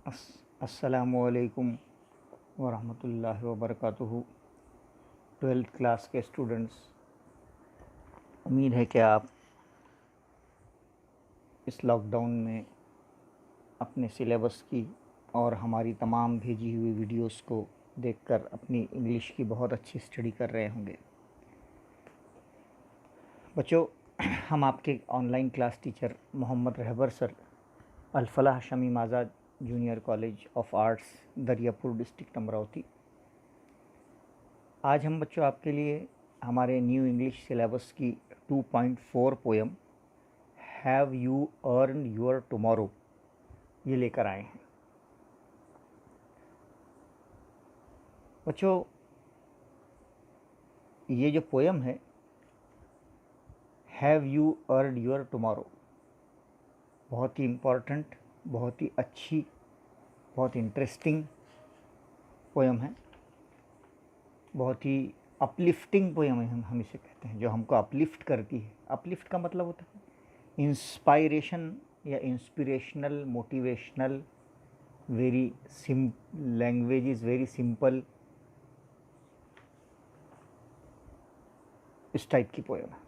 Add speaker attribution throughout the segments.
Speaker 1: अस्सलामुअलैकुम वरहमतुल्लाहि वबरकातुहू। 12th class के स्टूडेंट्स, उम्मीद है कि आप इस लॉकडाउन में अपने सिलेबस की और हमारी तमाम भेजी हुई वीडियोस को देखकर अपनी इंग्लिश की बहुत अच्छी स्टडी कर रहे होंगे। बच्चों, हम आपके online class teacher Mohammad Rahbar sir, Al-Falah Shamim Azad junior college of arts, Dariyapur district Amravati. आज हम बच्चों आपके लिए हमारे न्यू इंग्लिश सिलेबस की 2.4 poem have you earn your tomorrow ये लेकर आए हैं। बच्चों, ये जो पोएम है have you earn your tomorrow, बहुत ही इम्पॉर्टेंट, बहुत ही अच्छी, बहुत इंटरेस्टिंग पोएम है, बहुत ही अपलिफ्टिंग पोएम है। हम इसे कहते हैं, जो हमको अपलिफ्ट करती है। अपलिफ्ट का मतलब होता है इंस्पायरेशन या inspirational, motivational, very language is very simple, इस टाइप की पोएम है।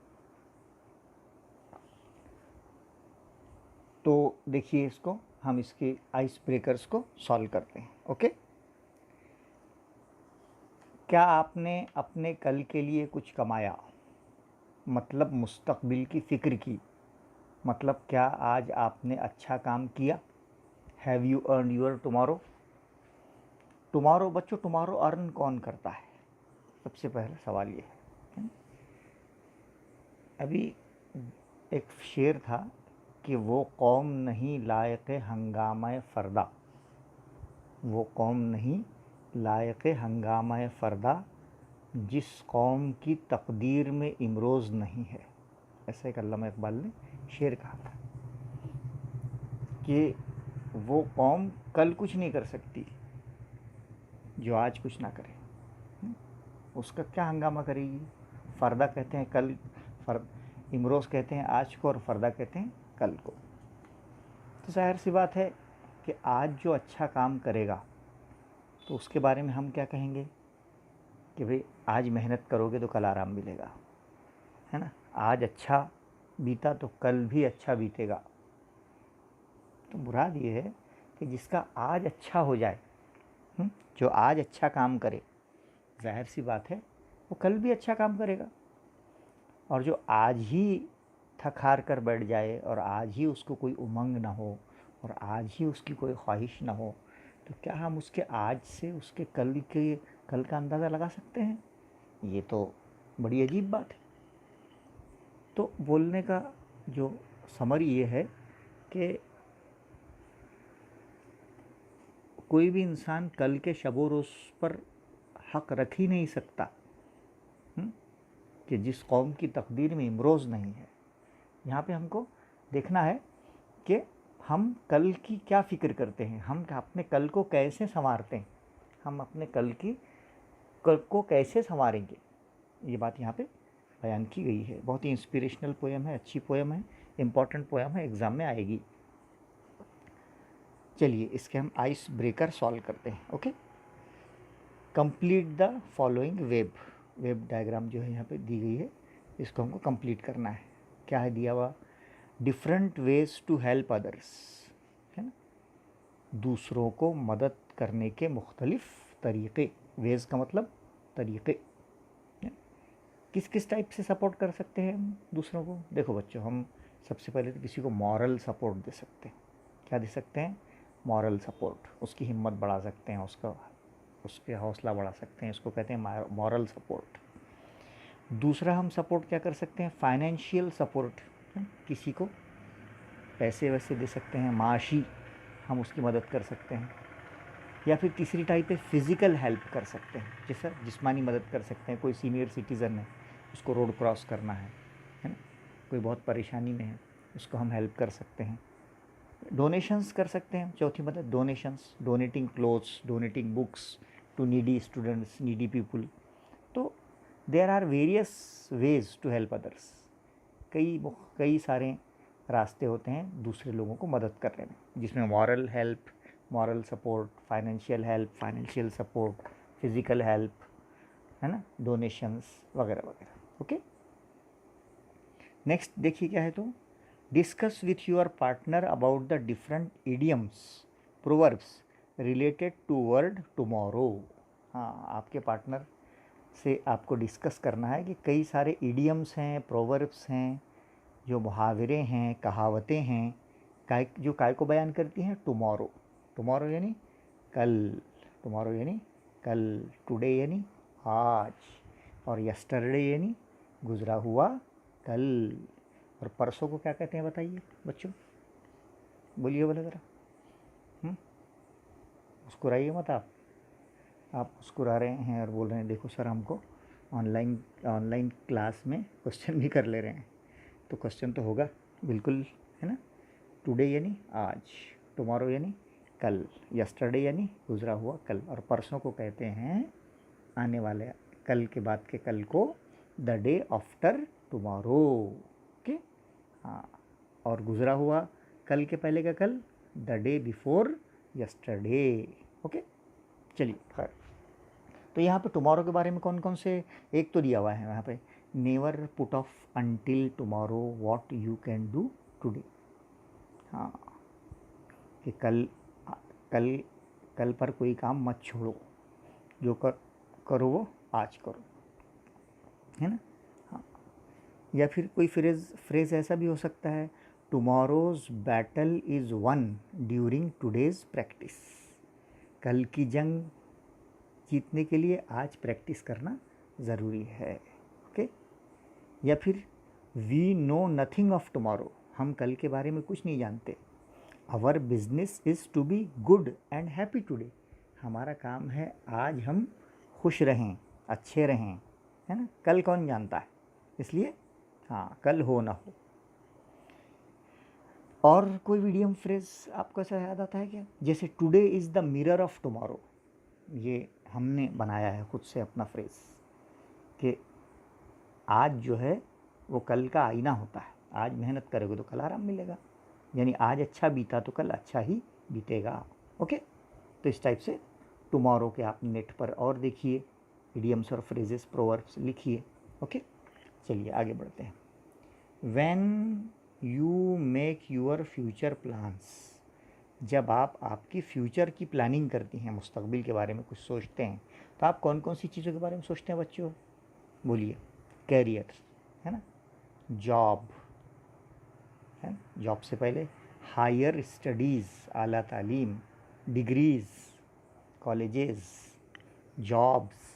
Speaker 1: तो देखिए, इसको हम इसके आइस ब्रेकर्स को सॉल्व करते हैं। ओके, क्या आपने अपने कल के लिए कुछ कमाया? मतलब मुस्तकबिल की फ़िक्र की। मतलब क्या आज आपने अच्छा काम किया? Have you earn your tomorrow. Tomorrow बच्चों, टुमारो अर्न कौन करता है? सबसे पहला सवाल ये है। अभी एक शेर था कि वो कौम नहीं लायक हंगामा फ़रदा, वो कौम नहीं लायक हंगामा फ़रदा, जिस कौम की तकदीर में इमरोज़ नहीं है। ऐसा एक अल्लामा इकबाल ने शेर कहा था कि वो कौम कल कुछ नहीं कर सकती जो आज कुछ ना करे। उसका क्या हंगामा करेगी? फ़रदा कहते हैं कल, इमरोज़ कहते हैं आज को, और फ़रदा कहते हैं कल को। तो ज़ाहिर सी बात है कि आज जो अच्छा काम करेगा तो उसके बारे में हम क्या कहेंगे कि भाई आज मेहनत करोगे तो कल आराम मिलेगा, है ना। आज अच्छा बीता तो कल भी अच्छा बीतेगा। तो मुराद ये है कि जिसका आज अच्छा हो जाए, जो आज अच्छा काम करे, ज़ाहिर सी बात है वो कल भी अच्छा काम करेगा। और जो आज ही थक हार कर बैठ जाए और आज ही उसको कोई उमंग ना हो और आज ही उसकी कोई ख्वाहिश ना हो, तो क्या हम उसके आज से उसके कल का अंदाज़ा लगा सकते हैं? ये तो बड़ी अजीब बात है। तो बोलने का जो समरी ये है कि कोई भी इंसान कल के शबो रोज़ पर हक रख ही नहीं सकता कि जिस कौम की तकदीर में इमरोज़ नहीं है। यहाँ पे हमको देखना है कि हम कल की क्या फ़िक्र करते हैं, हम अपने कल को कैसे संवारते हैं, हम अपने कल को कैसे संवारेंगे, ये बात यहाँ पे बयान की गई है। बहुत ही इंस्पिरेशनल पोएम है, अच्छी पोएम है, इम्पॉर्टेंट पोएम है, एग्ज़ाम में आएगी। चलिए इसके हम आइस ब्रेकर सॉल्व करते हैं। Okay, complete the following web diagram जो है यहाँ पे दी गई है, इसको हमको कंप्लीट करना है। क्या है दिया हुआ? Different ways to help others, है ना। दूसरों को मदद करने के मुख्तलिफ तरीक़े। वेज का मतलब तरीक़े। किस किस टाइप से सपोर्ट कर सकते हैं हम दूसरों को? देखो बच्चों, हम सबसे पहले तो किसी को मॉरल सपोर्ट दे सकते हैं। क्या दे सकते हैं? Moral support. उसकी हिम्मत बढ़ा सकते हैं, उसके हौसला बढ़ा सकते हैं, इसको कहते हैं मॉरल सपोर्ट। दूसरा हम सपोर्ट क्या कर सकते हैं? Financial support. किसी को पैसे वैसे दे सकते हैं, माशी हम उसकी मदद कर सकते हैं। या फिर तीसरी टाइप है फ़िज़िकल हेल्प कर सकते हैं, जैसे जिस्मानी मदद कर सकते हैं। कोई सीनियर सिटीज़न है, उसको रोड क्रॉस करना है ना, कोई बहुत परेशानी में है, उसको हम हेल्प कर सकते हैं। डोनेशंस कर सकते हैं, चौथी मदद donations, donating clothes, donating books to needy students, needy people. तो there are various ways to help others. कई सारे रास्ते होते हैं दूसरे लोगों को मदद करने में, जिसमें moral help, moral support, financial help, financial support, physical help, है ना, डोनेशंस वगैरह वगैरह। ओके, नेक्स्ट देखिए क्या है, तो discuss with your partner about the different idioms, proverbs related to word tomorrow. हाँ, आपके पार्टनर से आपको डिस्कस करना है कि कई सारे इडियम्स हैं, प्रोवर्ब्स हैं, जो मुहावरे हैं, कहावतें हैं, काय को बयान करती हैं, टुमारो। टुमारो यानी कल, टुमारो यानी कल, टुडे यानी आज, और यस्टरडे यानी गुजरा हुआ कल, और परसों को क्या कहते हैं बताइए बच्चों, बोलिए बोले ज़रा। मुस्कुराइए मत आप मुस्कुरा रहे हैं और बोल रहे हैं देखो सर हमको ऑनलाइन क्लास में क्वेश्चन भी कर ले रहे हैं, तो क्वेश्चन तो होगा बिल्कुल, है ना। टुडे यानी आज, टुमारो यानी कल, यस्टरडे यानी गुजरा हुआ कल, और परसों को कहते हैं आने वाले कल के बाद के कल को the day after tomorrow. Okay, हाँ, और गुजरा हुआ कल के पहले का कल the day before yesterday. Okay, चलिए खैर, तो यहाँ पे टुमारो के बारे में कौन कौन से, एक तो दिया हुआ है यहाँ पे, never put off until tomorrow what you can do today. हाँ, कि कल कल पर कोई काम मत छोड़ो, जो करो वो आज करो, है ना। हाँ, या फिर कोई फ्रेज़ ऐसा भी हो सकता है, tomorrow's battle is one during today's practice. कल की जंग जीतने के लिए आज प्रैक्टिस करना ज़रूरी है। ओके, या फिर we know nothing of tomorrow, हम कल के बारे में कुछ नहीं जानते। Our business is to be good and happy today, हमारा काम है आज हम खुश रहें, अच्छे रहें, है ना, कल कौन जानता है, इसलिए हाँ, कल हो ना हो। और कोई मीडियम फ्रेज आपको ऐसा याद आता है क्या, जैसे today is the mirror of tomorrow, ये हमने बनाया है खुद से अपना फ्रेज, कि आज जो है वो कल का आईना होता है, आज मेहनत करोगे तो कल आराम मिलेगा, यानी आज अच्छा बीता तो कल अच्छा ही बीतेगा। ओके, तो इस टाइप से टुमारो के आप नेट पर और देखिए, इडियम्स और फ्रेजेस, प्रोवर्ब्स लिखिए। ओके, चलिए आगे बढ़ते हैं। When you make your future plans, जब आप आपकी फ्यूचर की प्लानिंग करती हैं, मुस्तकबिल के बारे में कुछ सोचते हैं, तो आप कौन कौन सी चीज़ों के बारे में सोचते हैं बच्चों, बोलिए। कैरियर, है ना, जॉब, है ना, जॉब से पहले हायर स्टडीज़, आला तालीम, डिग्रीज़, कॉलेजेस, जॉब्स,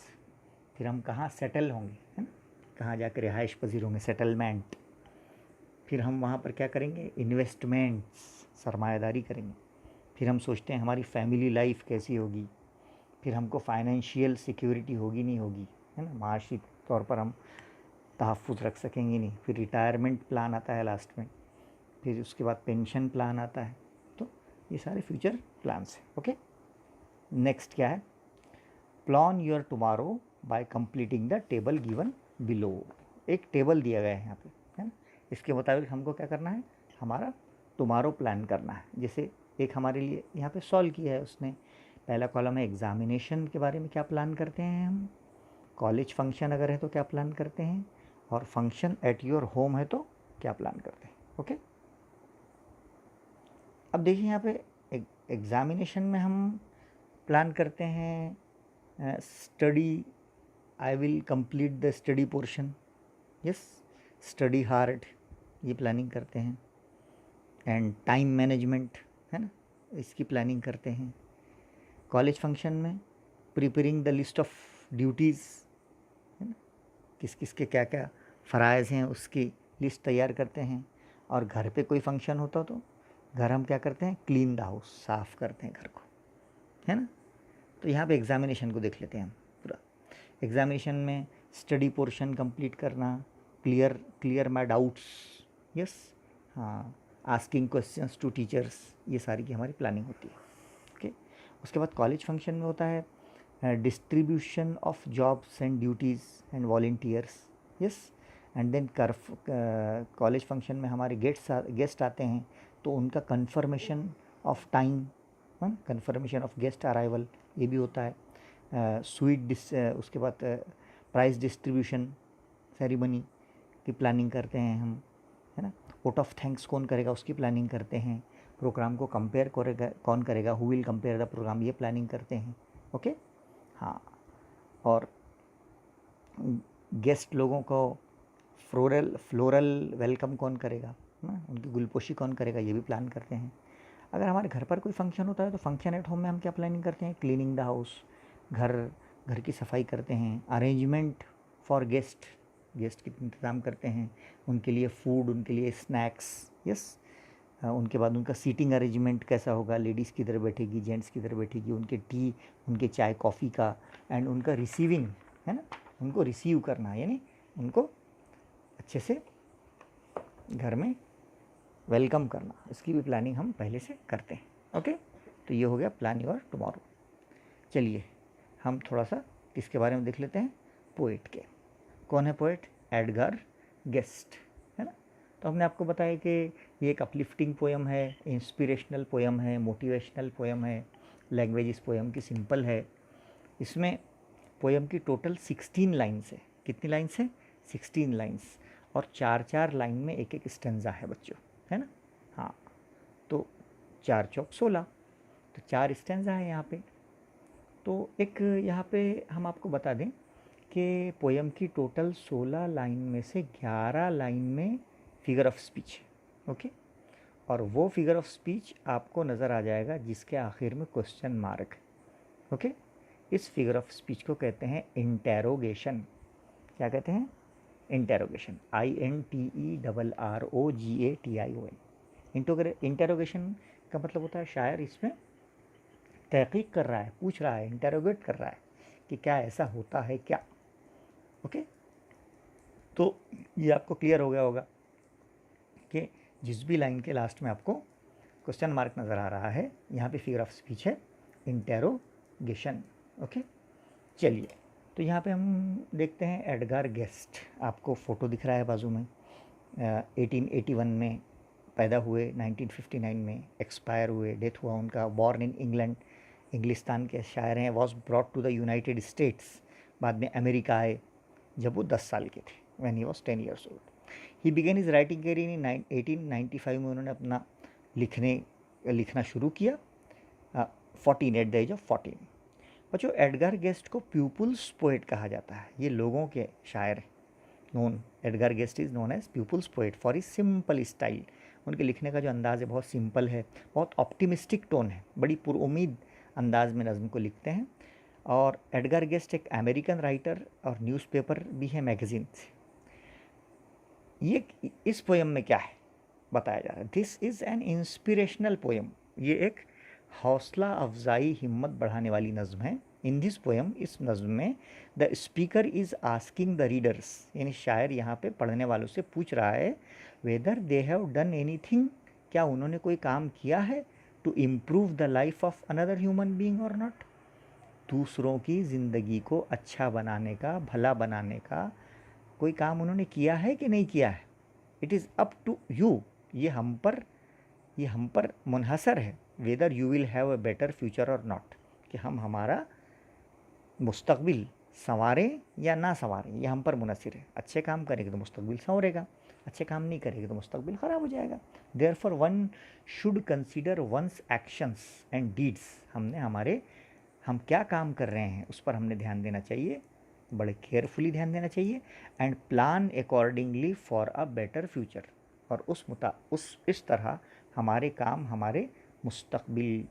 Speaker 1: फिर हम कहाँ सेटल होंगे, है ना, कहाँ जाकर रिहाइश पजीर होंगे, सेटलमेंट, फिर हम वहाँ पर क्या करेंगे, इन्वेस्टमेंट्स, सरमायादारी करेंगे, फिर हम सोचते हैं हमारी फैमिली लाइफ कैसी होगी, फिर हमको फाइनेंशियल सिक्योरिटी होगी नहीं होगी, है ना, माशी तौर पर हम तहफ़्फ़ुज़ रख सकेंगे नहीं, फिर रिटायरमेंट प्लान आता है लास्ट में, फिर उसके बाद पेंशन प्लान आता है, तो ये सारे फ्यूचर प्लान्स हैं। ओके, नेक्स्ट क्या है, plan your tomorrow bye completing the table given below, एक टेबल दिया गया है यहाँ पे, है ना, इसके मुताबिक हमको क्या करना है, हमारा टुमारो प्लान करना है। जैसे एक हमारे लिए यहाँ पे सॉल्व किया है उसने, पहला कॉलम है एग्ज़ामिनेशन के बारे में क्या प्लान करते हैं हम, कॉलेज फंक्शन अगर है तो क्या प्लान करते हैं, और फंक्शन एट योर होम है तो क्या प्लान करते हैं। ओके, अब देखिए यहाँ पे एग्ज़ामिनेशन में हम प्लान करते हैं study, I will complete the study portion, yes, study hard, ये प्लानिंग करते हैं, एंड टाइम मैनेजमेंट, है ना, इसकी प्लानिंग करते हैं। कॉलेज फंक्शन में preparing the list of duties, है ना, किस किस के क्या क्या फ़राइज़ हैं उसकी लिस्ट तैयार करते हैं। और घर पे कोई फंक्शन होता तो घर हम क्या करते हैं, क्लीन द हाउस, साफ़ करते हैं घर को, है ना। तो यहाँ पे एग्ज़ामिनेशन को देख लेते हैं हम पूरा। एग्ज़ामिनेशन में स्टडी पोर्शन कंप्लीट करना, क्लियर माई डाउट्स, यस, हाँ, आस्किंग क्वेश्चंस टू टीचर्स, ये सारी की हमारी प्लानिंग होती है। ओके, उसके बाद कॉलेज फंक्शन में होता है distribution of jobs and duties and volunteers, yes, and then college function में हमारे गेस्ट आते हैं तो उनका कन्फर्मेशन ऑफ टाइम, हाँ, कन्फर्मेशन ऑफ गेस्ट अराइवल ये भी होता है। उसके बाद प्राइस डिस्ट्रीब्यूशन सेरेमनी की प्लानिंग करते हैं हम, है ना। वोट ऑफ थैंक्स कौन करेगा उसकी प्लानिंग करते हैं। प्रोग्राम को कंपेयर करेगा कौन करेगा, who will compere the programme, ये प्लानिंग करते हैं। ओके, हाँ। और गेस्ट लोगों को फ्लोरल वेलकम कौन करेगा ना, उनकी गुलपोशी कौन करेगा, ये भी प्लान करते हैं। अगर हमारे घर पर कोई फंक्शन होता है तो फंक्शन एट होम में हम क्या प्लानिंग करते हैं, क्लीनिंग द हाउस, घर की सफाई करते हैं। अरेंजमेंट फॉर गेस्ट के इंतज़ाम करते हैं, उनके लिए फूड, उनके लिए स्नैक्स, यस। उनके बाद उनका सीटिंग अरेंजमेंट कैसा होगा, लेडीज़ किधर बैठेगी, जेंट्स किधर बैठेगी, उनके टी, उनके चाय कॉफ़ी का, एंड उनका रिसीविंग, है ना, उनको रिसीव करना, यानी उनको अच्छे से घर में वेलकम करना, इसकी भी प्लानिंग हम पहले से करते हैं। ओके, तो ये हो गया प्लान योर टुमारो। चलिए हम थोड़ा सा किसके बारे में देख लेते हैं, पोएट के। कौन है पोएट, एडगर गेस्ट, है ना। तो हमने आपको बताया कि ये एक अपलिफ्टिंग पोएम है, इंस्पिरेशनल पोएम है, मोटिवेशनल पोएम है। लैंग्वेज इस पोएम की सिंपल है। इसमें पोएम की टोटल 16 लाइन्स है। कितनी लाइन्स है, 16 लाइन्स, और 4-4 लाइन में एक एक स्टेंजा है बच्चों, है ना। हाँ, तो 4 चौक 16, तो 4 स्टेंजा है यहाँ पे। तो एक यहाँ पे हम आपको बता दें कि पोएम की टोटल 16 लाइन में से 11 लाइन में फिगर ऑफ स्पीच है। ओके, और वो फिगर ऑफ स्पीच आपको नज़र आ जाएगा जिसके आखिर में क्वेश्चन मार्क। ओके, इस फिगर ऑफ स्पीच को कहते हैं इंटेरोगेशन। क्या कहते हैं, इंटेरोगेशन, INTERROGATION। इंटेरोगेशन का मतलब होता है शायर इसमें तहकीक कर रहा है, पूछ रहा है, इंटेरोगेट कर रहा है कि क्या ऐसा होता है क्या। ओके, तो ये आपको क्लियर हो गया होगा कि जिस भी लाइन के लास्ट में आपको क्वेश्चन मार्क नज़र आ रहा है, यहाँ पे फिगर ऑफ स्पीच है इंटेरोगेशन। ओके, चलिए तो यहाँ पे हम देखते हैं एडगर गेस्ट। आपको फ़ोटो दिख रहा है बाजू में। 1881 में पैदा हुए, 1959 में एक्सपायर हुए, डेथ हुआ उनका। बॉर्न इन इंग्लैंड, इंग्लिस्तान के शायर हैं। Was brought to the United States, बाद में अमेरिका आए जब वो 10 साल के थे, when he was 10 years old. He began his writing career in 1895 में उन्होंने अपना लिखना शुरू किया, 14 एट द एज ऑफ 14। बच्चों, एडगर गेस्ट को पीपुल्स पोएट कहा जाता है, ये लोगों के शायर हैं। Edgar Guest is known as people's poet for his simple style. उनके लिखने का जो अंदाज़ है बहुत सिंपल है, बहुत ऑप्टिमिस्टिक टोन है, बड़ी पुरुम्मीद अंदाज में नज़म को लिखते हैं। और एडगर गेस्ट एक अमेरिकन राइटर और न्यूज़पेपर भी है, मैगजीन से। ये इस पोएम में क्या है बताया जा रहा है, this is an inspirational poem. ये एक हौसला अफजाई, हिम्मत बढ़ाने वाली नज़म है। इन दिस पोएम, इस नज़म में, the speaker is asking the readers, यानी शायर यहाँ पे पढ़ने वालों से पूछ रहा है, whether they have done anything, क्या उन्होंने कोई काम किया है, to improve the life of another human being और नॉट, दूसरों की ज़िंदगी को अच्छा बनाने का, भला बनाने का कोई काम उन्होंने किया है कि नहीं किया है। It is up to you, ये हम पर मुनहसर है, whether you will have a better future और नॉट, कि हम हमारा मुस्तकबिल संवारें या ना संवारें, ये हम पर मुनहसर है। अच्छे काम करेंगे तो मुस्तकबिल संवरेगा, अच्छे काम नहीं करेंगे तो मुस्तकबिल ख़राब हो जाएगा। Therefore one should consider one's actions and deeds, हम क्या काम कर रहे हैं उस पर हमने ध्यान देना चाहिए, बड़े केयरफुली ध्यान देना चाहिए। And plan accordingly for a better future, और इस तरह हमारे काम हमारे मुस्तकबिल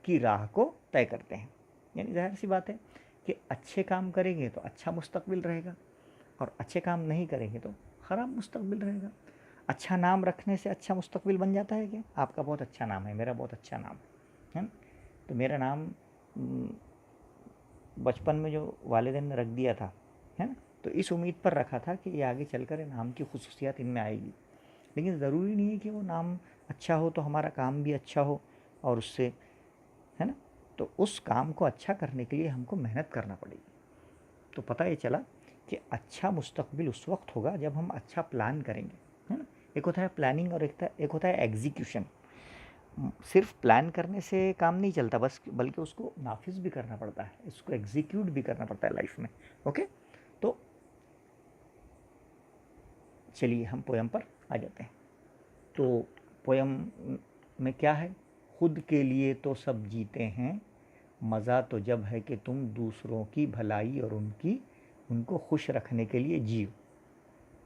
Speaker 1: की राह को तय करते हैं। यानी ज़ाहिर सी बात है कि अच्छे काम करेंगे तो अच्छा मुस्तकबिल रहेगा, और अच्छे काम नहीं करेंगे तो ख़राब मुस्तकबिल रहेगा। अच्छा नाम रखने से अच्छा मुस्तकबिल बन जाता है क्या? आपका बहुत अच्छा नाम है, मेरा बहुत अच्छा नाम है ना, तो मेरा नाम बचपन में जो वालिदैन ने रख दिया था, है ना, तो इस उम्मीद पर रखा था कि ये आगे चलकर नाम की खुसूसियात इनमें आएगी। लेकिन ज़रूरी नहीं है कि वो नाम अच्छा हो तो हमारा काम भी अच्छा हो, और उससे, है ना, तो उस काम को अच्छा करने के लिए हमको मेहनत करना पड़ेगी। तो पता ये चला कि अच्छा मुस्तकबिल उस वक्त होगा जब हम अच्छा प्लान करेंगे, है ना। एक होता है प्लानिंग और एक होता है एग्जीक्यूशन। सिर्फ प्लान करने से काम नहीं चलता बस, बल्कि उसको नाफिज भी करना पड़ता है, इसको एग्जीक्यूट भी करना पड़ता है लाइफ में। ओके, तो चलिए हम पोयम पर आ जाते हैं। तो पोयम में क्या है, खुद के लिए तो सब जीते हैं, मज़ा तो जब है कि तुम दूसरों की भलाई और उनको खुश रखने के लिए जियो।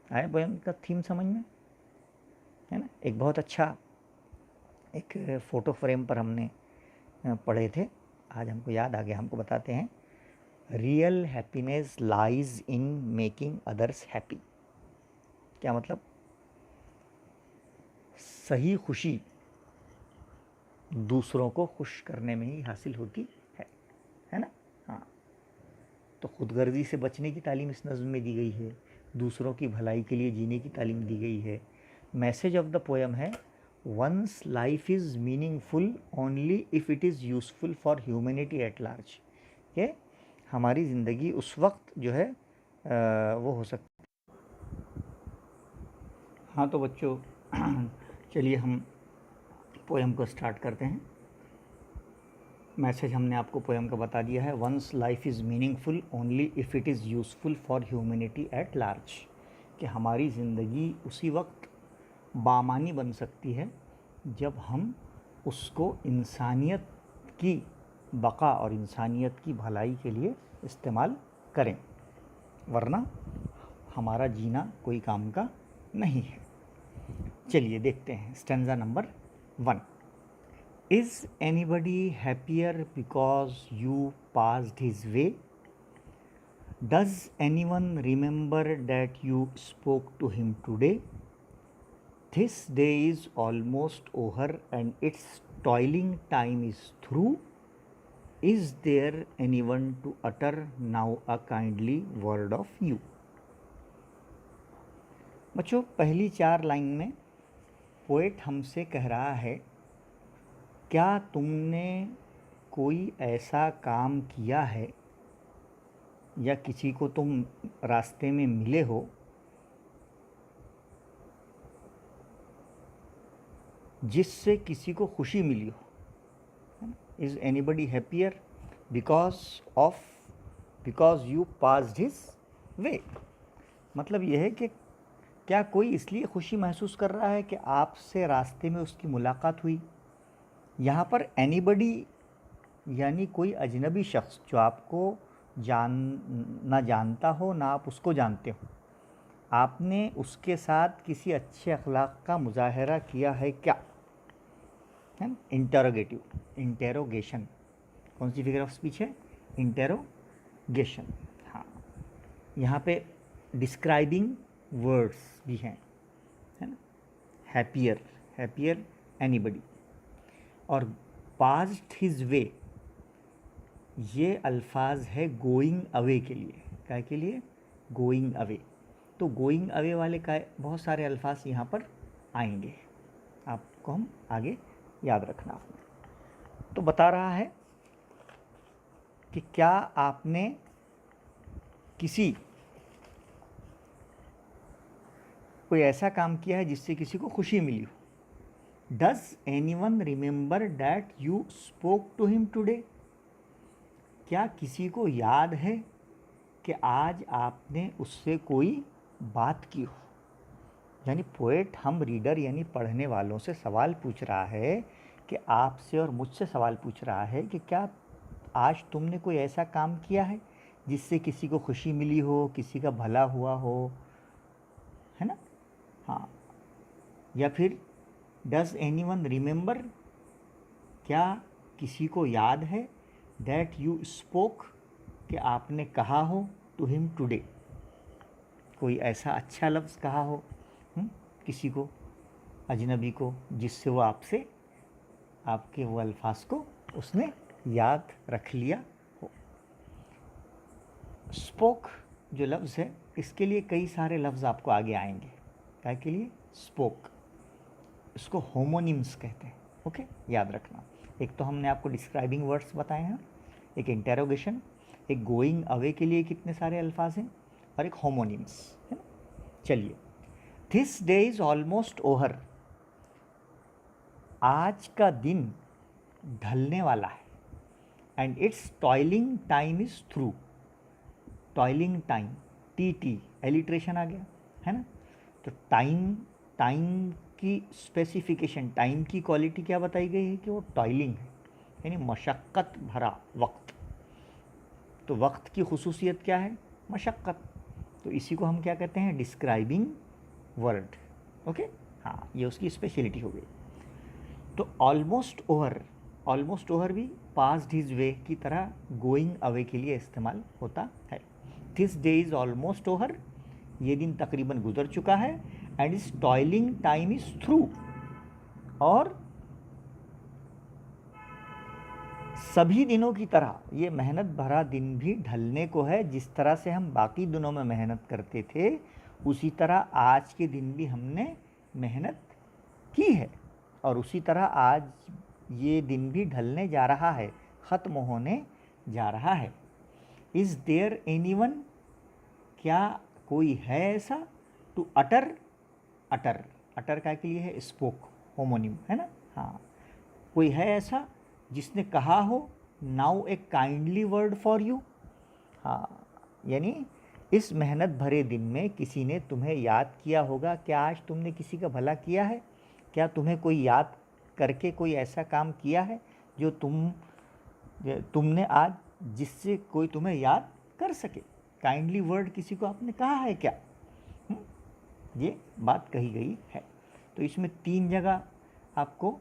Speaker 1: आए पोयम का थीम समझ में, है ना। एक बहुत अच्छा एक फ़ोटो फ्रेम पर हमने पढ़े थे, आज हमको याद आ गया, हमको बताते हैं। Real happiness lies in making others happy. क्या मतलब, सही खुशी दूसरों को खुश करने में ही हासिल होती है ना। हाँ, तो खुदगर्जी से बचने की तालीम इस नज़्म में दी गई है, दूसरों की भलाई के लिए जीने की तालीम दी गई है। मैसेज ऑफ द पोएम है, one's life is meaningful only if it is useful for humanity at large. ये हमारी ज़िंदगी उस वक्त जो है वो हो सकती। हाँ तो बच्चों चलिए हम पोएम को स्टार्ट करते हैं। मैसेज हमने आपको पोएम का बता दिया है, one's life is meaningful only if it is useful for humanity at large, कि हमारी ज़िंदगी उसी वक्त बामानी बन सकती है जब हम उसको इंसानियत की बका और इंसानियत की भलाई के लिए इस्तेमाल करें, वरना हमारा जीना कोई काम का नहीं है। चलिए देखते हैं stanza number 1। Is anybody happier because you passed his way? Does anyone remember that you spoke to him today? This day is almost over and its toiling time is through. Is there anyone to utter now a kindly word of you? बच्चों पहली 4 line में poet हमसे कह रहा है, क्या तुमने कोई ऐसा काम किया है या किसी को तुम रास्ते में मिले हो जिससे किसी को खुशी मिली हो। Is anybody happier because you passed his way. मतलब यह है कि क्या कोई इसलिए खुशी महसूस कर रहा है कि आपसे रास्ते में उसकी मुलाकात हुई। यहाँ पर एनीबडी यानी कोई अजनबी शख्स जो आपको ना जानता हो ना आप उसको जानते हो, आपने उसके साथ किसी अच्छे अखलाक का मुजाहरा किया है क्या, है ना। इंटरोगेटिव, इंटेरोगेशन, कौन सी फिगर ऑफ स्पीच है, इंटेरोगेशन। हाँ, यहाँ पे डिस्क्राइबिंग वर्ड्स भी हैं, है ना। Happier, happier, anybody. और पास्ड हिज वे, ये अल्फाज है गोइंग अवे के लिए। क्या के लिए, गोइंग अवे। तो गोइंग अवे वाले का बहुत सारे अल्फाज यहाँ पर आएंगे, आपको हम आगे याद रखना। तो बता रहा है कि क्या आपने कोई ऐसा काम किया है जिससे किसी को खुशी मिली हो। Does anyone remember that you spoke to him today? क्या किसी को याद है कि आज आपने उससे कोई बात की हो। यानी पोएट हम रीडर यानी पढ़ने वालों से सवाल पूछ रहा है कि आपसे और मुझसे सवाल पूछ रहा है कि क्या आज तुमने कोई ऐसा काम किया है जिससे किसी को खुशी मिली हो, किसी का भला हुआ हो, है ना। हाँ, या फिर डज़ एनीवन रिमेंबर, क्या किसी को याद है, दैट यू स्पोक, कि आपने कहा हो टू हिम टुडे, कोई ऐसा अच्छा लफ्ज़ कहा हो किसी को, अजनबी को, जिससे वो आपसे आपके वो अल्फाज को उसने याद रख लिया हो। स्पोक जो लफ्ज़ है, इसके लिए कई सारे लफ्ज़ आपको आगे आएंगे। क्या के लिए, स्पोक, इसको होमोनिम्स कहते हैं। ओके, याद रखना। एक तो हमने आपको डिस्क्राइबिंग वर्ड्स बताए हैं, एक इंटेरोगेशन, एक गोइंग अवे के लिए कितने सारे अल्फाज हैं, और एक होमोनिम्स, है ना। चलिए, this day is almost over, आज का दिन ढलने वाला है and it's toiling time is through. Toiling time, T T alliteration आ गया है ना। तो टाइम की स्पेसिफिकेशन, टाइम की क्वालिटी क्या बताई गई है कि वो टॉयलिंग है, यानी मशक्क़त भरा वक्त। तो वक्त की खुसूसियत क्या है? मशक्क़त। तो इसी को हम क्या कहते हैं? Describing word. ओके, हाँ, ये उसकी स्पेशलिटी हो गई। तो ऑलमोस्ट ओवर भी पास्ट हिज वे की तरह गोइंग अवे के लिए इस्तेमाल होता है। This day is almost over, ये दिन तकरीबन गुजर चुका है। And is toiling time is through, और सभी दिनों की तरह ये मेहनत भरा दिन भी ढलने को है। जिस तरह से हम बाकी दिनों में मेहनत करते थे, उसी तरह आज के दिन भी हमने मेहनत की है, और उसी तरह आज ये दिन भी ढलने जा रहा है, ख़त्म होने जा रहा है। इज़ देयर एनीवन, क्या कोई है ऐसा? टू अटर, अटर क्या के लिए है? स्पोक, होमोनिम है ना। हाँ, कोई है ऐसा जिसने कहा हो now A kindly word for you. हाँ, यानी इस मेहनत भरे दिन में किसी ने तुम्हें याद किया होगा। क्या आज तुमने किसी का भला किया है? क्या तुम्हें कोई याद करके कोई ऐसा काम किया है जो तुमने आज, जिससे कोई तुम्हें याद कर सके? काइंडली वर्ड किसी को आपने कहा है क्या? ये बात कही गई है। तो इसमें 3 जगह आपको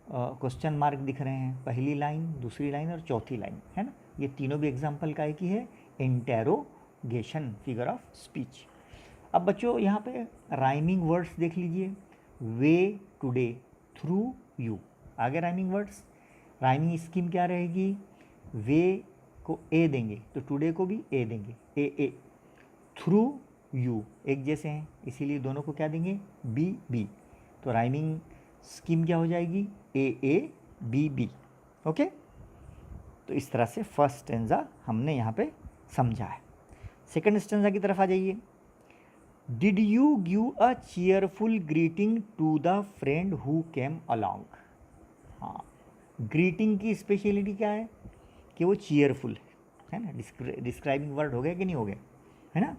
Speaker 1: क्वेश्चन मार्क दिख रहे हैं, पहली लाइन, दूसरी लाइन और चौथी लाइन, है ना। ये तीनों भी एग्जाम्पल का एक ही है, इंटेरोगेशन, फिगर ऑफ स्पीच। अब बच्चों यहाँ पे राइमिंग वर्ड्स देख लीजिए। वे, टुडे, थ्रू, यू, आगे राइमिंग वर्ड्स। राइमिंग स्कीम क्या रहेगी? वे को ए देंगे तो टुडे को भी ए देंगे, ए। थ्रू, यू एक जैसे हैं, इसीलिए दोनों को क्या देंगे? B, B. तो राइमिंग स्कीम क्या हो जाएगी? ए, बी, बी। ओके, तो इस तरह से फर्स्ट स्टेंजा हमने यहाँ पे समझा है। सेकंड स्टेंजा की तरफ आ जाइए। Did you give a cheerful greeting to the friend who came along. हाँ, ग्रीटिंग की स्पेशलिटी क्या है? कि वो चीयरफुल है ना। डिस्क्राइबिंग वर्ड हो गया कि नहीं हो गया, है ना।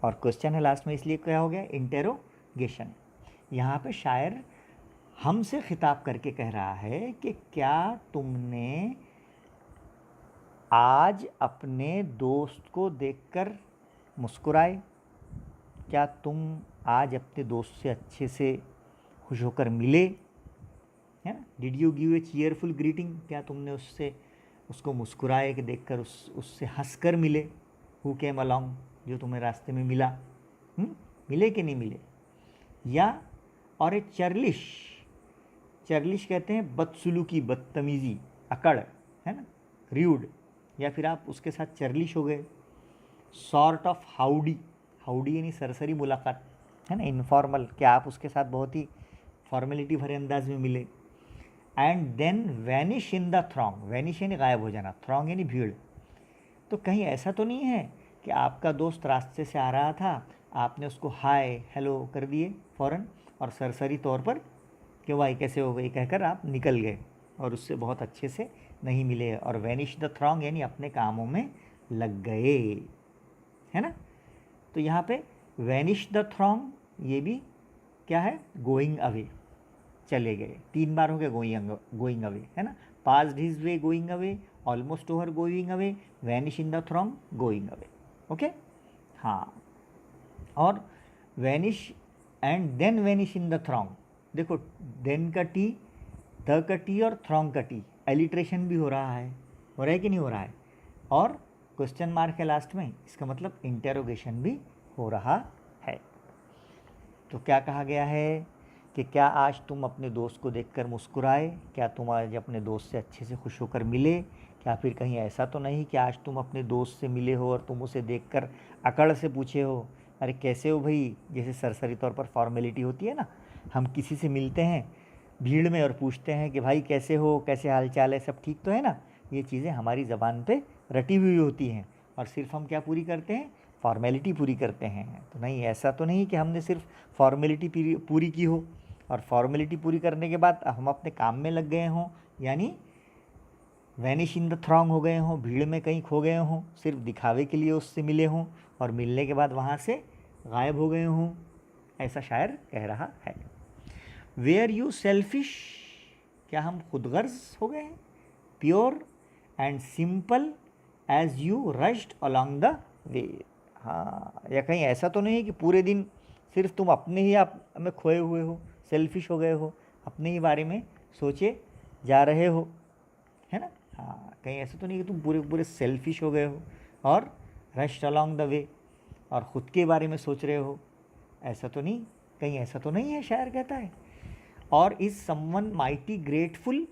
Speaker 1: और क्वेश्चन है लास्ट में, इसलिए क्या हो गया? इंटेरोगेशन। यहाँ पे शायर हमसे खिताब करके कह रहा है कि क्या तुमने आज अपने दोस्त को देखकर मुस्कुराए? क्या तुम आज अपने दोस्त से अच्छे से खुश होकर मिले? है ना। Did you give a cheerful greeting, क्या तुमने उसको मुस्कुराए कि देखकर उससे हंसकर मिले? हु केम अलॉन्ग, जो तुम्हें रास्ते में मिला, मिले कि नहीं मिले? या और ए चर्लिश कहते हैं बदसलूकी, बदतमीज़ी, अकड़, है ना, र्यूड, या फिर आप उसके साथ चर्लिश हो गए। सॉर्ट ऑफ हाउडी यानी सरसरी मुलाकात, है ना, इनफॉर्मल, क्या आप उसके साथ बहुत ही फॉर्मेलिटी भरे अंदाज में मिले। And then vanish in the throng, vanish यानी गायब हो जाना, थ्रॉन्ग यानी भीड़। तो कहीं ऐसा तो नहीं है कि आपका दोस्त रास्ते से आ रहा था, आपने उसको हाय हेलो कर दिए फ़ौरन, और सरसरी तौर पर कि भाई कैसे हो गई कहकर आप निकल गए और उससे बहुत अच्छे से नहीं मिले, और वैनिश द थ्रॉन्ग यानी अपने कामों में लग गए, है ना। तो यहाँ पे वैनिश द थ्रॉन्ग ये भी क्या है? गोइंग अवे, चले गए। 3 बार हो गया गोइंग अवे, है ना। Passed his way going away, almost over going away, vanish in the throng going away. Okay, हाँ। और vanish and then vanish in the throng, देखो देन का टी, द का टी और थ्रॉन्ग का टी, एलिट्रेशन भी हो रहा है कि नहीं हो रहा है? और क्वेश्चन मार्क है लास्ट में, इसका मतलब इंटेरोगेशन भी हो रहा है। तो क्या कहा गया है कि क्या आज तुम अपने दोस्त को देखकर मुस्कुराए? क्या तुम आज अपने दोस्त से अच्छे से खुश होकर मिले? क्या फिर कहीं ऐसा तो नहीं कि आज तुम अपने दोस्त से मिले हो और तुम उसे देखकर अकड़ से पूछे हो, अरे कैसे हो भाई? जैसे सरसरी तौर पर फॉर्मेलिटी होती है ना, हम किसी से मिलते हैं भीड़ में और पूछते हैं कि भाई कैसे हो, कैसे हाल चाल है, सब ठीक तो है ना। ये चीज़ें हमारी ज़बान पे रटी हुई होती हैं और सिर्फ हम क्या पूरी करते हैं? फॉर्मेलिटी पूरी करते हैं। तो नहीं, ऐसा तो नहीं कि हमने सिर्फ फॉर्मेलिटी पूरी की हो, और फॉर्मेलिटी पूरी करने के बाद हम अपने काम में लग गए हों, यानी वैनिश इन द थ्रॉन्ग हो गए हों, भीड़ में कहीं खो गए हों, सिर्फ दिखावे के लिए उससे मिले हों और मिलने के बाद वहाँ से गायब हो गए हों, ऐसा शायर कह रहा है। वेयर यू सेल्फिश, क्या हम खुदगर्ज हो गए हैं? Pure and simple as you rushed along the way, हाँ, या कहीं ऐसा तो नहीं है कि पूरे दिन सिर्फ तुम अपने ही आप में खोए हुए हो, सेल्फिश हो गए हो, अपने ही बारे में सोचे जा रहे हो, है ना? हाँ, कहीं ऐसा तो नहीं कि तुम पूरे पूरे सेल्फिश हो गए हो और रश्ड अलॉन्ग द वे और ख़ुद के बारे में सोच रहे हो, ऐसा तो नहीं, कहीं ऐसा तो नहीं है, शायर कहता है। और is someone mighty grateful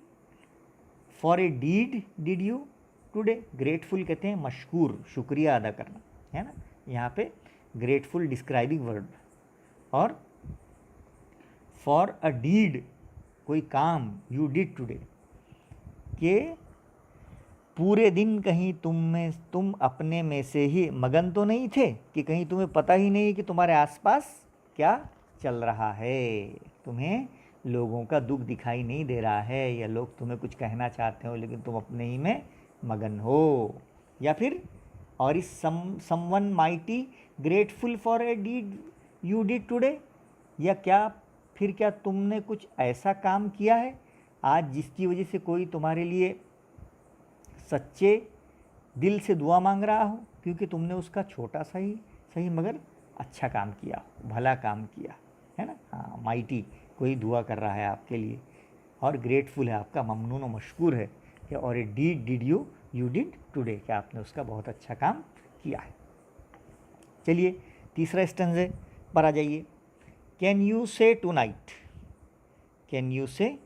Speaker 1: for a deed did you today, grateful कहते हैं मशकूर, शुक्रिया अदा करना, है ना? यहाँ पे ग्रेटफुल डिस्क्राइबिंग वर्ड, और फॉर अ डीड कोई काम, यू डिड टुडे, कि पूरे दिन कहीं तुम अपने में से ही मगन तो नहीं थे, कि कहीं तुम्हें पता ही नहीं कि तुम्हारे आसपास क्या चल रहा है, तुम्हें लोगों का दुख दिखाई नहीं दे रहा है, या लोग तुम्हें कुछ कहना चाहते हो लेकिन तुम अपने ही में मगन हो। या फिर और इस someone mighty grateful for a did you did today, या क्या तुमने कुछ ऐसा काम किया है आज जिसकी वजह से कोई तुम्हारे लिए सच्चे दिल से दुआ मांग रहा हो, क्योंकि तुमने उसका छोटा सा ही सही मगर अच्छा काम किया, भला काम किया, है ना? हाँ, माइटी कोई दुआ कर रहा है आपके लिए, और ग्रेटफुल है, आपका ममनून और मशकूर है कि और a deed did you did today, कि आपने उसका बहुत अच्छा काम किया है। चलिए तीसरा स्टेंज़े पर आ जाइए। Can you say tonight, can you say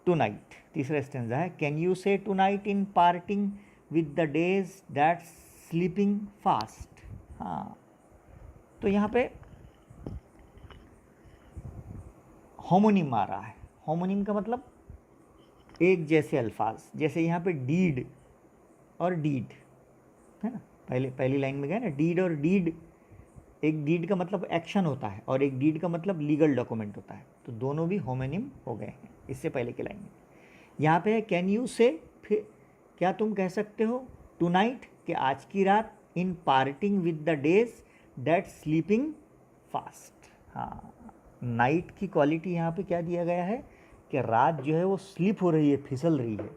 Speaker 1: tonight, तीसरा स्टेंजा है। Can you say tonight in parting with the days that slipping fast, हाँ, तो यहाँ पे होमोनिम आ रहा है। होमोनिम का मतलब एक जैसे अल्फाज, जैसे यहाँ पे डीड और डीड, है ना? पहली लाइन में गया ना, डीड और डीड, एक डीड का मतलब एक्शन होता है और एक डीड का मतलब लीगल डॉक्यूमेंट होता है, तो दोनों भी होमोनिम हो गए हैं इससे पहले की लाइन में। यहाँ पे है कैन यू से, फिर क्या तुम कह सकते हो, टू नाइट, कि आज की रात, in parting with the days that slipping fast, हाँ, नाइट की क्वालिटी यहाँ पे क्या दिया गया है कि रात जो है वो स्लिप हो रही है, फिसल रही है,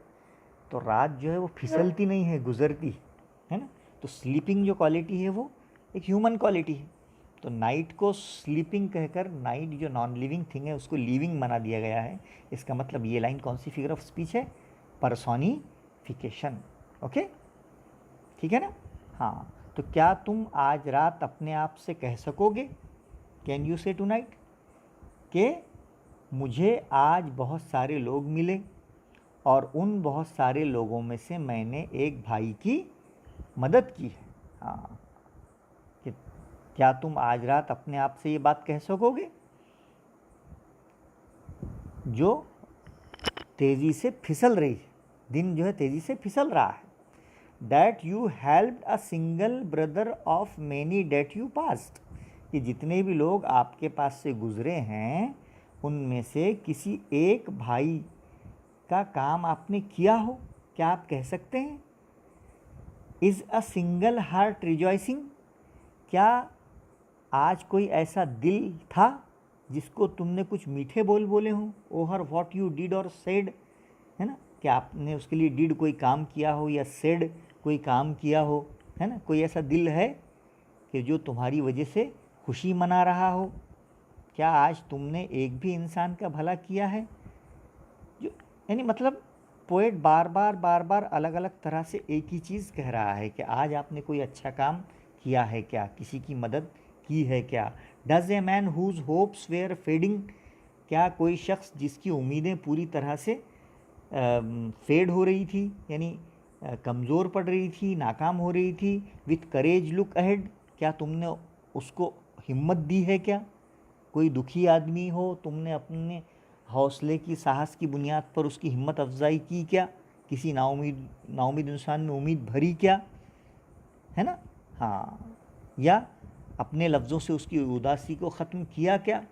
Speaker 1: तो रात जो है वो फिसलती नहीं है, गुजरती है ना? तो स्लीपिंग जो क्वालिटी है वो एक ह्यूमन क्वालिटी है, तो नाइट को स्लीपिंग कहकर नाइट जो नॉन लिविंग थिंग है उसको लिविंग बना दिया गया है। इसका मतलब ये लाइन कौन सी फिगर ऑफ स्पीच है? पर्सोनिफिकेशन। ओके, ठीक है ना? हाँ, तो क्या तुम आज रात अपने आप से कह सकोगे, can you say to night, कि मुझे आज बहुत सारे लोग मिले और उन बहुत सारे लोगों में से मैंने एक भाई की मदद की है। हाँ, कि क्या तुम आज रात अपने आप से ये बात कह सकोगे जो तेज़ी से फिसल रही है, दिन जो है तेज़ी से फिसल रहा है, that you helped a single brother of many that you passed, कि जितने भी लोग आपके पास से गुजरे हैं उनमें से किसी एक भाई का काम आपने किया हो, क्या आप कह सकते हैं? Is a single heart rejoicing, क्या आज कोई ऐसा दिल था जिसको तुमने कुछ मीठे बोल बोले हों, ओवर व्हाट यू डिड और सेड, है ना? क्या आपने उसके लिए डिड कोई काम किया हो या सेड कोई काम किया हो, है ना? कोई ऐसा दिल है कि जो तुम्हारी वजह से खुशी मना रहा हो? क्या आज तुमने एक भी इंसान का भला किया है? जो यानी मतलब पोएट बार बार अलग अलग तरह से एक ही चीज़ कह रहा है कि आज आपने कोई अच्छा काम किया है क्या, किसी की मदद की है क्या? Does a man whose hopes were fading, क्या कोई शख्स जिसकी उम्मीदें पूरी तरह से फेड हो रही थी, यानी कमज़ोर पड़ रही थी, नाकाम हो रही थी, विथ करेज लुक अहेड, क्या तुमने उसको हिम्मत दी है क्या? कोई दुखी आदमी हो, तुमने अपने हौसले की, साहस की बुनियाद पर उसकी हिम्मत अफजाई की क्या? किसी नाउमीद इंसान में उम्मीद भरी क्या, है ना? हाँ, या अपने लफ्ज़ों से उसकी उदासी को ख़त्म किया क्या?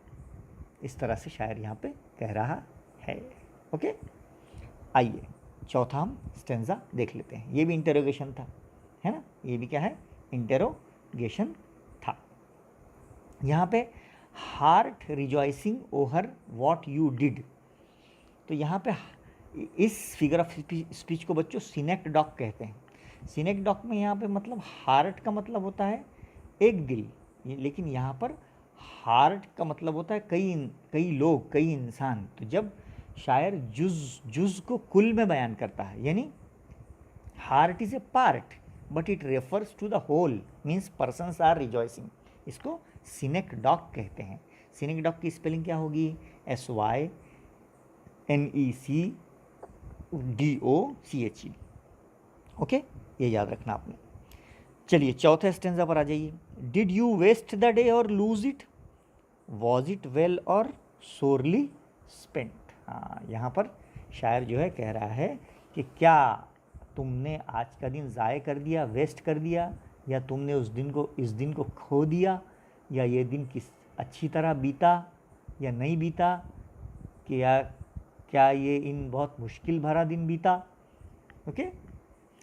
Speaker 1: इस तरह से शायर यहाँ पे कह रहा है। ओके, आइए चौथा हम स्टेंजा देख लेते हैं। ये भी इंटेरोगेशन था, है ना, ये भी क्या है, इंटेरोगेशन था। यहाँ पे heart rejoicing over what you did, तो यहाँ पे इस फिगर ऑफ स्पीच को बच्चों सिनेक्डॉक कहते हैं। सिनेक्डॉक में यहाँ पे मतलब हार्ट का मतलब होता है एक दिल, लेकिन यहाँ पर हार्ट का मतलब होता है कई लोग, कई इंसान। तो जब शायर जुज़ को कुल में बयान करता है, यानी heart is a part but it refers to the whole, means persons are rejoicing, इसको सिनेक्डॉक कहते हैं। सिनेक्डॉक की स्पेलिंग क्या होगी, SYNECDOCHE। ओके, ये याद रखना आपने। चलिए चौथे स्टेंजा पर आ जाइए। Did you waste the day or lose it, was it well or sorely spent. हाँ, यहाँ पर शायर जो है कह रहा है कि क्या तुमने आज का दिन ज़ाय कर दिया, वेस्ट कर दिया, या तुमने इस दिन को खो दिया, या ये दिन किस अच्छी तरह बीता या नहीं बीता, कि या क्या ये इन बहुत मुश्किल भरा दिन बीता। ओके,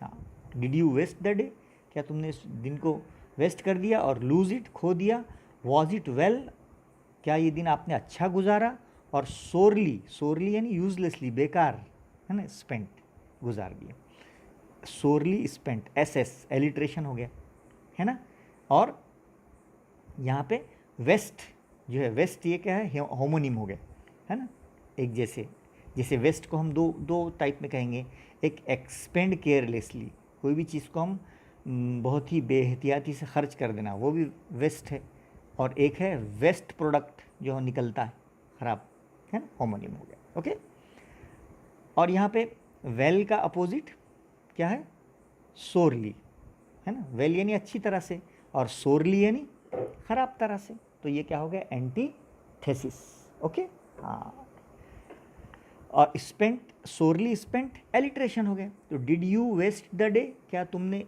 Speaker 1: हाँ, did you waste the day, क्या तुमने इस दिन को वेस्ट कर दिया, और लूज इट खो दिया, वॉज इट वेल, क्या ये दिन आपने अच्छा गुजारा, और सोरली यानी यूजलेसली, बेकार, है ना, स्पेंट गुजार दिया। सोरली स्पेंट, SS एलिट्रेशन हो गया, है ना। और यहाँ पे वेस्ट जो है, वेस्ट ये क्या है, होमोनिम हो गया, है ना, एक जैसे वेस्ट को हम दो टाइप में कहेंगे। एक एक्सपेंड केयरलेसली, कोई भी चीज़ को हम बहुत ही बेहतियाती से खर्च कर देना, वो भी वेस्ट है। और एक है वेस्ट प्रोडक्ट जो निकलता है ख़राब, है ना, होमोनिम हो गया। ओके, और यहाँ पे वेल का अपोजिट क्या है, सोरली, है ना। वेल यानी अच्छी तरह से, और सोरली यानी ख़राब तरह से, तो ये क्या हो गया, एंटीथेसिस। ओके, हाँ, और स्पेंट, सोरली स्पेंट एलिट्रेशन हो गया। तो did you waste the day, क्या तुमने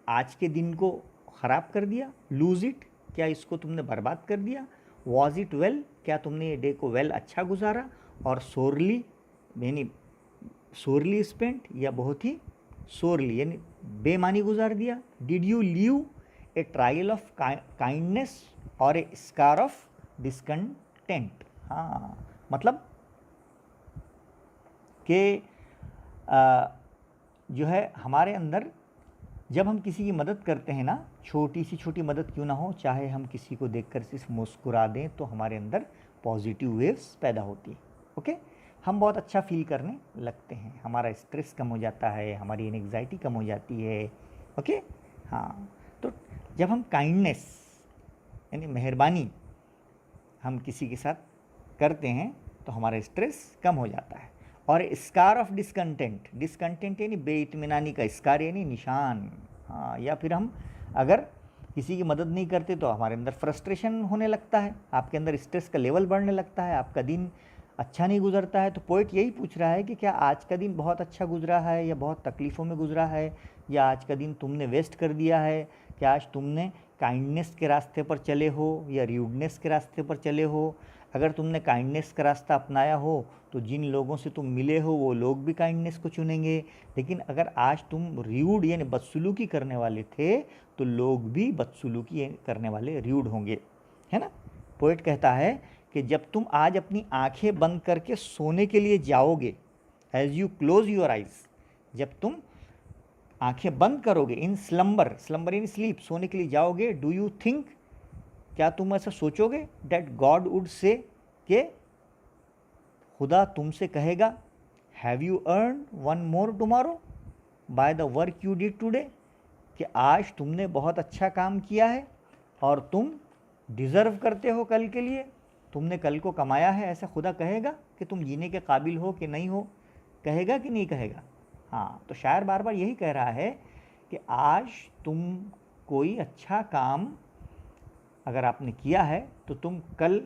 Speaker 1: आज के दिन को ख़राब कर दिया, लूज इट, क्या इसको तुमने बर्बाद कर दिया, वॉज इट वेल, क्या तुमने ये डे को वेल अच्छा गुजारा, और सोरली यानी सोरली स्पेंट या बहुत ही सोरली यानी बेमानी गुजार दिया। Did you leave A trial of kindness और ए स्कार ऑफ डिसकंटेंट। हाँ, मतलब कि जो है हमारे अंदर जब हम किसी की मदद करते हैं ना, छोटी सी छोटी मदद क्यों ना हो, चाहे हम किसी को देखकर सिर्फ मुस्कुरा दें, तो हमारे अंदर पॉजिटिव वेव्स पैदा होती है। ओके, हम बहुत अच्छा फील करने लगते हैं, हमारा स्ट्रेस कम हो जाता है, हमारी एंग्जाइटी कम हो जाती है। ओके, हाँ, तो जब हम काइंडनेस यानी मेहरबानी हम किसी के साथ करते हैं तो हमारा स्ट्रेस कम हो जाता है। और स्कार ऑफ डिसकंटेंट यानी बेइत्मीनानी का, स्कार यानी निशान। हाँ, या फिर हम अगर किसी की मदद नहीं करते तो हमारे अंदर फ्रस्ट्रेशन होने लगता है, आपके अंदर स्ट्रेस का लेवल बढ़ने लगता है, आपका दिन अच्छा नहीं गुजरता है। तो पोइट यही पूछ रहा है कि क्या आज का दिन बहुत अच्छा गुजरा है या बहुत तकलीफ़ों में गुजरा है, या आज का दिन तुमने वेस्ट कर दिया है, क्या आज तुमने काइंडनेस के रास्ते पर चले हो या र्यूडनेस के रास्ते पर चले हो। अगर तुमने काइंडनेस का रास्ता अपनाया हो तो जिन लोगों से तुम मिले हो वो लोग भी काइंडनेस को चुनेंगे, लेकिन अगर आज तुम र्यूड यानी बदसलूकी करने वाले थे तो लोग भी बदसलूकी करने वाले र्यूड होंगे, है ना। पोइट कहता है कि जब तुम आज अपनी आंखें बंद करके सोने के लिए जाओगे, as you close your eyes, जब तुम आंखें बंद करोगे, इन स्लम्बर इन स्लीप, सोने के लिए जाओगे, डू यू थिंक, क्या तुम ऐसा सोचोगे, डैट गॉड वुड से, कि खुदा तुमसे कहेगा, have you earn one more tomorrow by the work you did today, कि आज तुमने बहुत अच्छा काम किया है और तुम डिज़र्व करते हो कल के लिए, तुमने कल को कमाया है, ऐसा खुदा कहेगा कि तुम जीने के काबिल हो कि नहीं हो, कहेगा कि नहीं कहेगा। हाँ, तो शायर बार बार यही कह रहा है कि आज तुम कोई अच्छा काम अगर आपने किया है तो तुम कल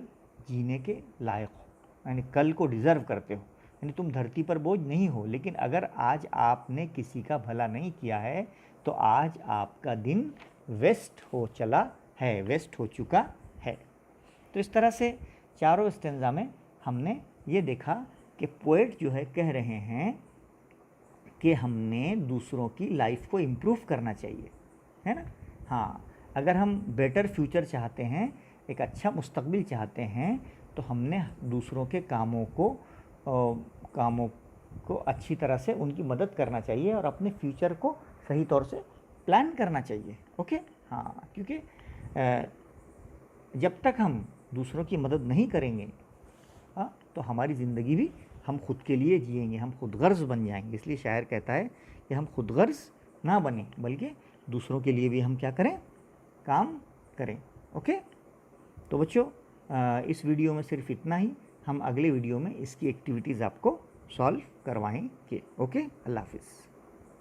Speaker 1: जीने के लायक हो, यानी कल को डिज़र्व करते हो, यानी तुम धरती पर बोझ नहीं हो। लेकिन अगर आज आपने किसी का भला नहीं किया है तो आज आपका दिन वेस्ट हो चला है, वेस्ट हो चुका है। तो इस तरह से चारों स्टेंजा में हमने ये देखा कि पोएट जो है कह रहे हैं कि हमने दूसरों की लाइफ को इम्प्रूव करना चाहिए, है ना। हाँ, अगर हम बेटर फ्यूचर चाहते हैं, एक अच्छा मुस्तकबिल चाहते हैं, तो हमने दूसरों के कामों को अच्छी तरह से उनकी मदद करना चाहिए और अपने फ्यूचर को सही तौर से प्लान करना चाहिए। ओके, हाँ, क्योंकि जब तक हम दूसरों की मदद नहीं करेंगे, हाँ, तो हमारी ज़िंदगी भी हम खुद के लिए जिएंगे, हम खुद गर्ज़ बन जाएंगे। इसलिए शायर कहता है कि हम खुद गर्ज़ ना बने, बल्कि दूसरों के लिए भी हम क्या करें, काम करें। ओके, तो बच्चों इस वीडियो में सिर्फ इतना ही। हम अगले वीडियो में इसकी एक्टिविटीज़ आपको सॉल्व करवाएंगे। ओके, अल्लाह हाफिज़।